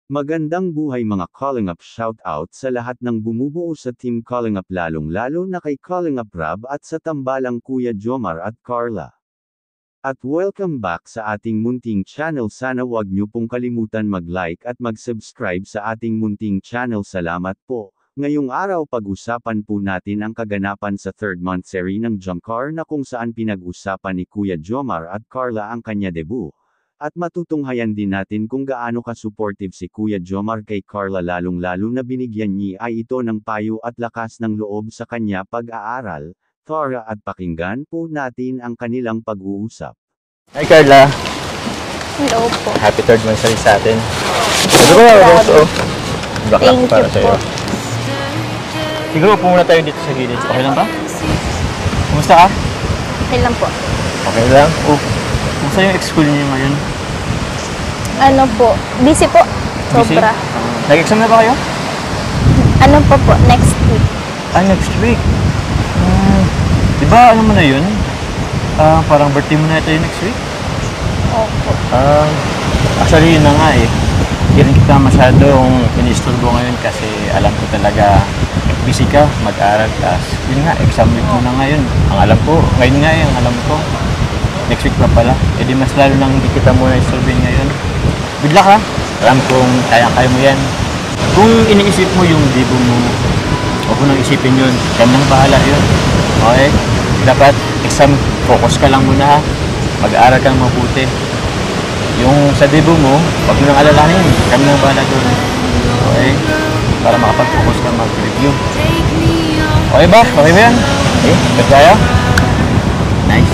Magandang buhay mga Kalingap, shoutout sa lahat ng bumubuo sa Team Kalingap, lalong-lalo na kay Kalingap Rab at sa tambalang Kuya Jomar at Carla. At welcome back sa ating munting channel. Sana wag niyo pong kalimutan mag-like at mag-subscribe sa ating munting channel. Salamat po. Ngayong araw pag-usapan po natin ang kaganapan sa third month series ng Jumcar na kung saan pinag-usapan ni Kuya Jomar at Carla ang kanya debut. At matutunghayan din natin kung gaano ka-supportive si Kuya Jomar kay Carla, lalong-lalo na binigyan niya ay ito ng payo at lakas ng loob sa kanya pag-aaral. Tara at pakinggan po natin ang kanilang pag-uusap. Hi Carla! Hello po. Happy third month sa atin. Siguro Rose, black Thank para you sa'yo. po. Siguro po muna tayo dito sa gilid. Okay lang ba? Kumusta ka? Okay lang po. Okay lang? Kumusta yung ex-school niyo ngayon? Ano po, busy po. Busy? Sobra. Nag-exam na ba kayo? Ano pa po, next week. Next week. Diba ano mo na yun? Parang birthday mo na ito yung next week? Opo. Actually yun na nga eh. Hindi rin kita masyadong inisturbo ngayon kasi alam ko talaga busy ka, mag-aral ka. Yun nga, exam week mo na ngayon. Ang alam ko, ngayon nga ang alam ko. Next week pa pala. E di mas lalo lang hindi kita muna isturbin ngayon. Good luck ha. Alam kong kaya-kaya mo yan. Kung iniisip mo yung debo mo, huwag mo nang isipin yun. Kaya nang bahala yun. Okay? Dapat exam focus ka lang muna ha. Mag-aaral kang mabuti. Yung sa debo mo, huwag mo nang alalahanin. Kami nang bahala doon. Okay? Para makapag-focus ka mag-review. Okay ba? Okay ba yan? Okay? Good tayo? Nice.